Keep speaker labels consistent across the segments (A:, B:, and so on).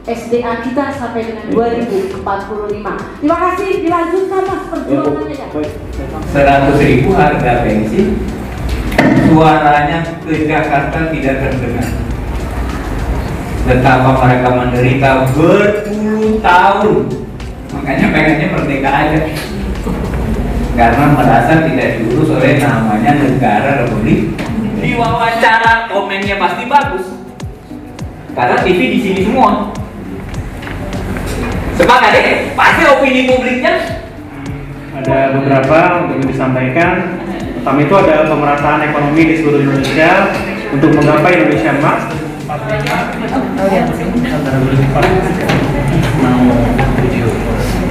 A: SDA kita sampai dengan 2045. Terima kasih, dilanjutkan Mas perjuangannya ya.
B: 100.000 harga bensin, suaranya ke Jakarta tidak terdengar. Betapa mereka menderita berpuluh tahun, makanya pengennya merdeka aja. Karena merasa tidak diurus oleh namanya negara Republik. Diwawancara komennya pasti bagus, karena TV di sini semua. Sepakat deh, pasti opini publiknya.
C: Ada beberapa untuk disampaikan. Pertama itu ada pemerataan ekonomi di seluruh Indonesia untuk menggapai Indonesia Emas.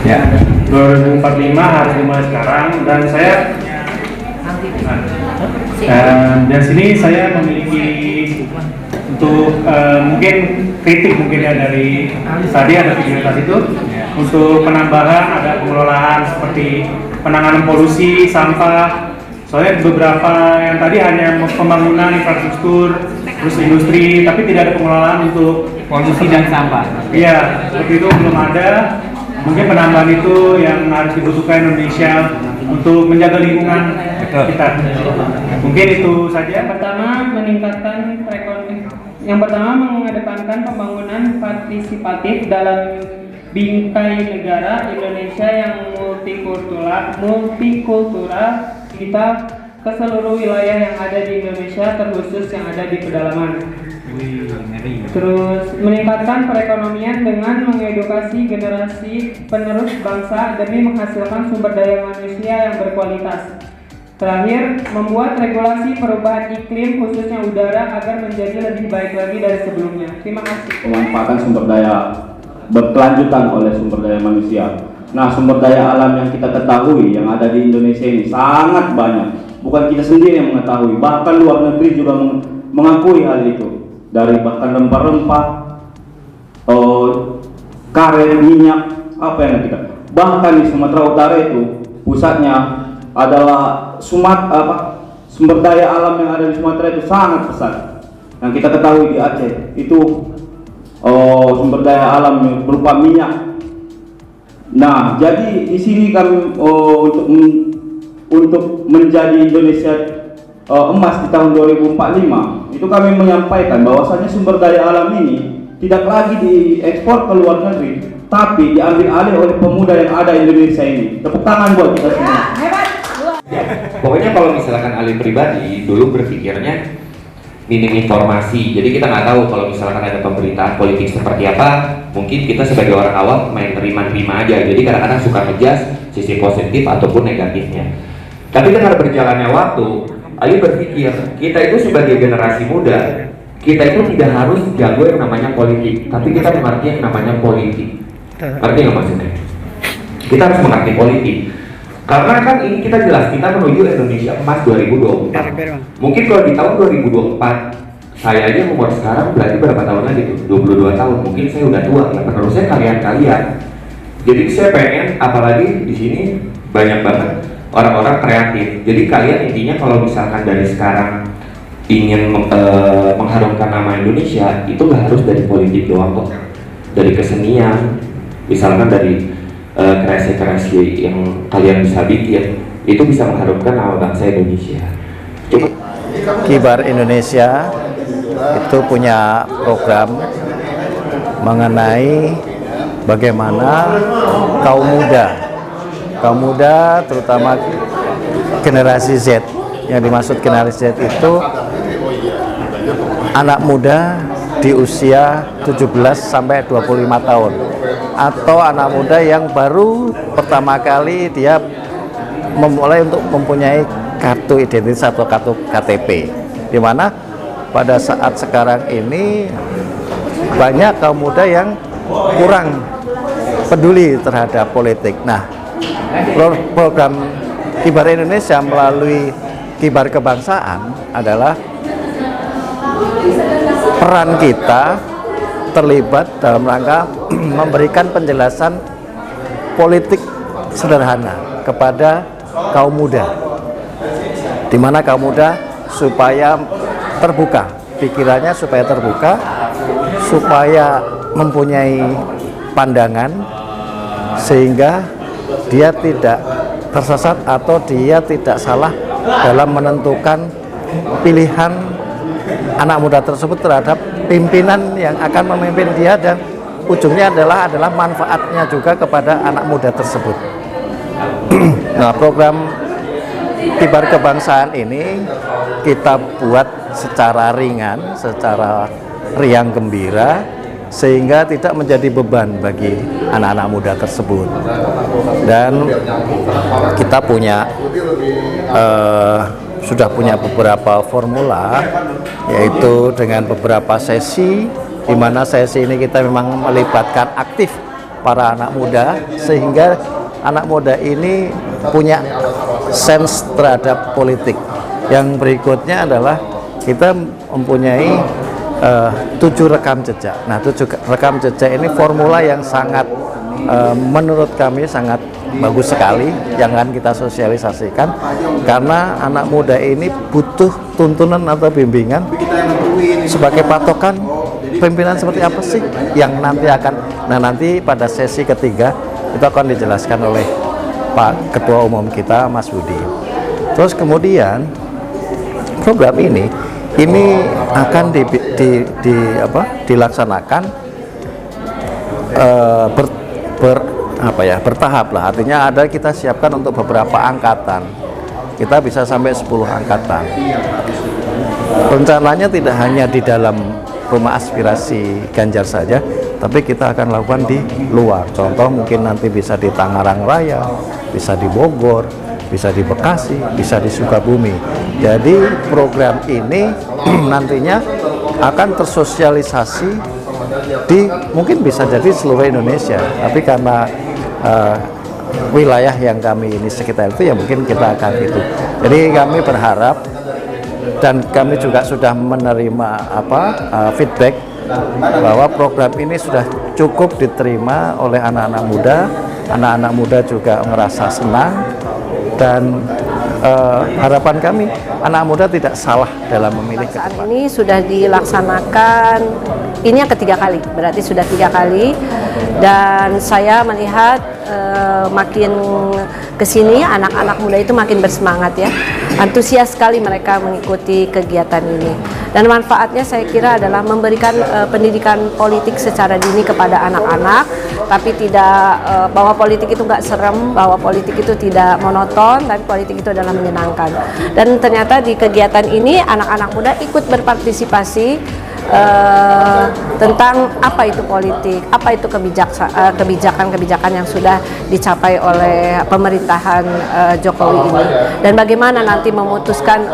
B: Ya.
C: 2045 harus dimulai sekarang, dan saya dan sini saya memiliki untuk mungkin kritik mungkin ya dari tadi ada video tadi itu untuk penambahan, ada pengelolaan seperti penanganan polusi, sampah. Soalnya beberapa yang tadi hanya pembangunan infrastruktur, terus industri, tapi tidak ada pengelolaan untuk
B: Polusi dan sampah.
C: Iya, seperti itu belum ada. Mungkin penambahan itu yang harus dibutuhkan Indonesia untuk menjaga lingkungan kita. Mungkin itu saja.
D: Pertama, meningkatkan perekonomian. Yang pertama, mengedepankan pembangunan partisipatif dalam bingkai negara Indonesia yang multikultural kita ke seluruh wilayah yang ada di Indonesia, terkhusus yang ada di pedalaman. Terus meningkatkan perekonomian dengan mengedukasi generasi penerus bangsa demi menghasilkan sumber daya manusia yang berkualitas. Terakhir, membuat regulasi perubahan iklim khususnya udara agar menjadi lebih baik lagi dari sebelumnya. Terima kasih.
E: Pemanfaatan sumber daya berkelanjutan oleh sumber daya manusia. Nah, sumber daya alam yang kita ketahui yang ada di Indonesia ini sangat banyak. Bukan kita sendiri yang mengetahui, bahkan luar negeri juga mengakui hal itu. Dari bahkan rempah-rempah, karet, minyak, apa yang kita. Bahkan di Sumatera Utara itu pusatnya adalah sumber daya alam yang ada di Sumatera itu sangat besar. Yang kita ketahui di Aceh itu sumber daya alam berupa minyak. Nah, jadi di sini kami untuk menjadi Indonesia emas di tahun 2045 itu kami menyampaikan bahwasanya sumber daya alam ini tidak lagi diekspor ke luar negeri, tapi diambil alih oleh pemuda yang ada di Indonesia ini. Tepuk tangan buat kita semua.
F: Pokoknya kalau misalkan ahli pribadi dulu berpikirnya minim informasi, jadi kita nggak tahu kalau misalkan ada pemberitaan politik seperti apa. Mungkin kita sebagai orang awam main terima-terima aja, jadi kadang-kadang suka ngejudge sisi positif ataupun negatifnya. Tapi dengan berjalannya waktu, Ali berpikir kita itu sebagai generasi muda, kita itu tidak harus jago yang namanya politik, tapi kita mengerti yang namanya politik. Ngerti nggak maksudnya? Kita harus mengerti politik. Karena kan ini kita jelas, kita menuju Indonesia Emas 2024. Mungkin kalau di tahun 2024, saya aja umur sekarang berarti berapa tahun lagi tuh? 22 tahun. Mungkin saya udah tua ya. Penerusnya kalian-kalian. Jadi saya pengen, apalagi di sini banyak banget orang-orang kreatif. Jadi kalian intinya kalau misalkan dari sekarang ingin mengharumkan nama Indonesia, itu nggak harus dari politik doang kok. Dari kesenian, misalkan dari kreasi-kreasi yang kalian bisa bikin, itu bisa mengharumkan nama bangsa Indonesia. Cuma
G: Kibar Indonesia itu punya program mengenai bagaimana kaum muda terutama generasi Z. Yang dimaksud generasi Z itu anak muda di usia 17 sampai 25 tahun atau anak muda yang baru pertama kali dia memulai untuk mempunyai kartu identitas atau kartu KTP, di mana pada saat sekarang ini banyak kaum muda yang kurang peduli terhadap politik. Nah, program Kibar Indonesia melalui Kibar Kebangsaan adalah peran kita terlibat dalam rangka memberikan penjelasan politik sederhana kepada kaum muda, di mana kaum muda supaya terbuka pikirannya, supaya terbuka, supaya mempunyai pandangan sehingga dia tidak tersesat atau dia tidak salah dalam menentukan pilihan anak muda tersebut terhadap pimpinan yang akan memimpin dia, dan ujungnya adalah manfaatnya juga kepada anak muda tersebut. Nah, program Kibar Kebangsaan ini kita buat secara ringan, secara riang gembira, sehingga tidak menjadi beban bagi anak-anak muda tersebut. Dan kita sudah punya beberapa formula, yaitu dengan beberapa sesi, di mana sesi ini kita memang melibatkan aktif para anak muda, sehingga anak muda ini punya sense terhadap politik. Yang berikutnya adalah kita mempunyai 7 rekam jejak. Nah, 7 rekam jejak ini formula yang sangat menurut kami sangat bagus sekali yang akan kita sosialisasikan, karena anak muda ini butuh tuntunan atau bimbingan sebagai patokan pimpinan seperti apa sih yang nanti nanti pada sesi ketiga itu akan dijelaskan oleh Pak Ketua Umum kita, Mas Budi. Terus kemudian program ini akan dilaksanakan bertahap lah. Artinya kita siapkan untuk beberapa angkatan. Kita bisa sampai 10 angkatan. Rencananya tidak hanya di dalam rumah aspirasi Ganjar saja, tapi kita akan lakukan di luar. Contoh mungkin nanti bisa di Tangerang Raya, bisa di Bogor, bisa di Bekasi, bisa di Sukabumi. Jadi program ini nantinya akan tersosialisasi mungkin bisa jadi seluruh Indonesia, tapi karena wilayah yang kami ini sekitar itu, ya mungkin kita akan itu. Jadi kami berharap, dan kami juga sudah menerima feedback bahwa program ini sudah cukup diterima oleh anak-anak muda. Anak-anak muda juga merasa senang, dan harapan kami anak muda tidak salah dalam memilih ke depan.
H: Ini sudah dilaksanakan, ini yang ketiga kali, berarti sudah 3 kali, dan saya melihat makin kesini anak-anak muda itu makin bersemangat ya, antusias sekali mereka mengikuti kegiatan ini. Dan manfaatnya saya kira adalah memberikan pendidikan politik secara dini kepada anak-anak, tapi tidak bahwa politik itu nggak serem, bahwa politik itu tidak monoton, tapi politik itu adalah menyenangkan. Dan ternyata di kegiatan ini anak-anak muda ikut berpartisipasi tentang apa itu politik, apa itu kebijakan-kebijakan yang sudah dicapai oleh pemerintahan Jokowi ini, dan bagaimana nanti memutuskan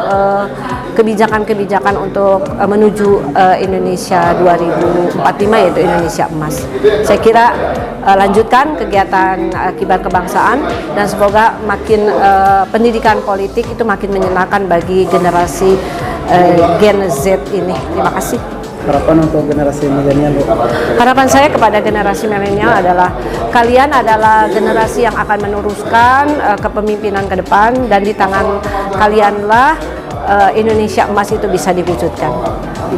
H: kebijakan-kebijakan untuk menuju Indonesia 2045, yaitu Indonesia Emas. Saya kira lanjutkan kegiatan Kibar Kebangsaan, dan semoga makin pendidikan politik itu makin menyenangkan bagi generasi Gen Z ini. Terima kasih.
I: Harapan untuk generasi milenial, Bu?
H: Harapan saya kepada generasi milenial adalah kalian adalah generasi yang akan meneruskan kepemimpinan ke depan, dan di tangan kalianlah Indonesia Emas itu bisa diwujudkan.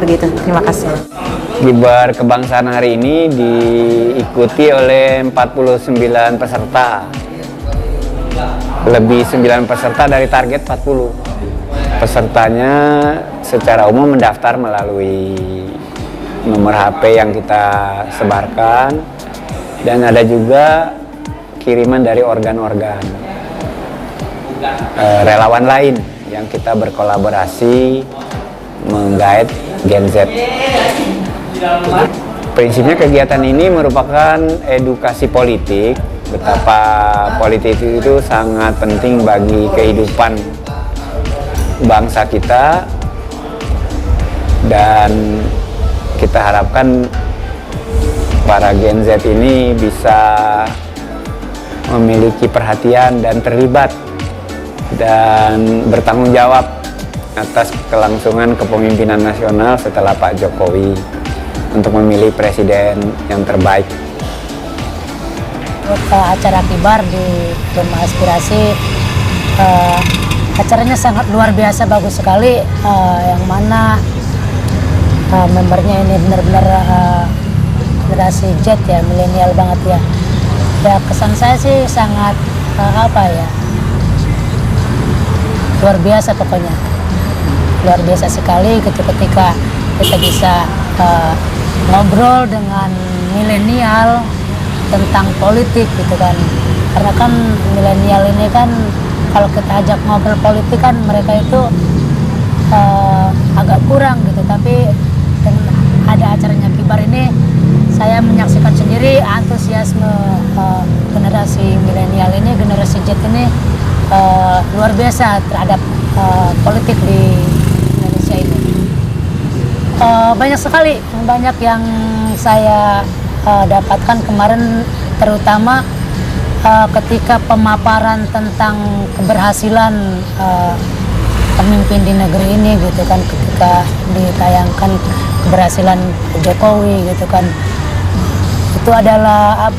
H: Begitu, terima kasih.
J: Kibar Kebangsaan hari ini diikuti oleh 49 peserta. Lebih 9 peserta dari target 40. Pesertanya secara umum mendaftar melalui nomor HP yang kita sebarkan, dan ada juga kiriman dari organ-organ relawan lain yang kita berkolaborasi menggait Gen Z. Prinsipnya kegiatan ini merupakan edukasi politik, betapa politik itu sangat penting bagi kehidupan bangsa kita, dan kita harapkan para Gen Z ini bisa memiliki perhatian dan terlibat dan bertanggung jawab atas kelangsungan kepemimpinan nasional setelah Pak Jokowi untuk memilih presiden yang terbaik.
K: Acara Kibar di Rumah Aspirasi, acaranya sangat luar biasa, bagus sekali, yang mana membernya ini benar-benar generasi Z ya, milenial banget ya. Ya kesan saya sih sangat luar biasa pokoknya. Luar biasa sekali ketika kita bisa ngobrol dengan milenial tentang politik gitu kan. Karena kan milenial ini kan kalau kita ajak ngobrol politik kan mereka itu agak kurang gitu, tapi dengan ada acaranya Kibar ini saya menyaksikan sendiri antusiasme generasi milenial ini, generasi Z ini luar biasa terhadap politik di Indonesia ini. Banyak sekali, banyak yang saya dapatkan kemarin, terutama ketika pemaparan tentang keberhasilan pemimpin di negeri ini gitu kan, ketika ditayangkan keberhasilan Jokowi gitu kan, itu adalah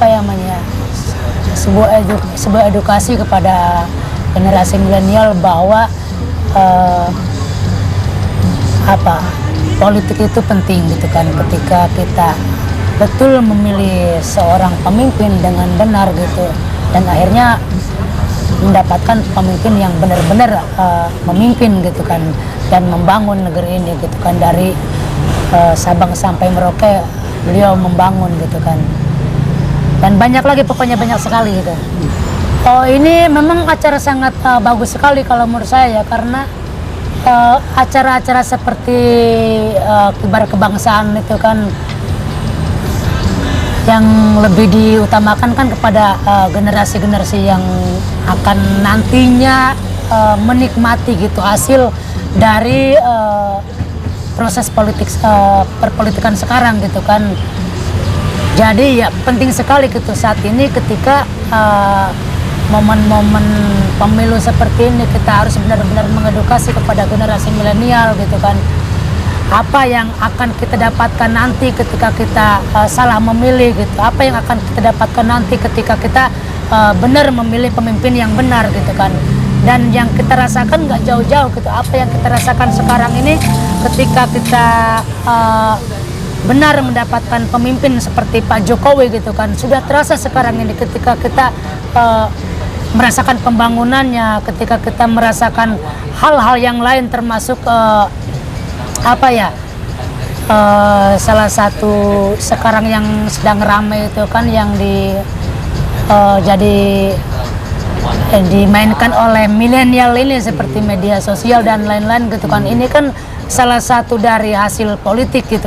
K: sebuah edukasi kepada generasi milenial bahwa politik itu penting gitu kan, ketika kita betul memilih seorang pemimpin dengan benar gitu, dan akhirnya mendapatkan pemimpin yang benar-benar memimpin gitu kan, dan membangun negeri ini gitu kan, dari Sabang sampai Merauke beliau membangun gitu kan, dan banyak lagi, pokoknya banyak sekali gitu. Ini memang acara sangat bagus sekali kalau menurut saya ya, karena acara-acara seperti Kibar Kebangsaan itu kan yang lebih diutamakan kan kepada generasi-generasi yang akan nantinya menikmati gitu hasil dari proses politik perpolitikan sekarang gitu kan. Jadi ya penting sekali gitu saat ini ketika momen-momen pemilu seperti ini, kita harus benar-benar mengedukasi kepada generasi milenial gitu kan, apa yang akan kita dapatkan nanti ketika kita salah memilih gitu, apa yang akan kita dapatkan nanti ketika kita benar memilih pemimpin yang benar gitu kan. Dan yang kita rasakan nggak jauh-jauh gitu, apa yang kita rasakan sekarang ini ketika kita benar mendapatkan pemimpin seperti Pak Jokowi gitu kan, sudah terasa sekarang ini ketika kita merasakan pembangunannya, ketika kita merasakan hal-hal yang lain, termasuk salah satu sekarang yang sedang ramai itu kan yang dimainkan oleh milenial ini seperti media sosial dan lain-lain gitu kan. Ini kan salah satu dari hasil politik gitu.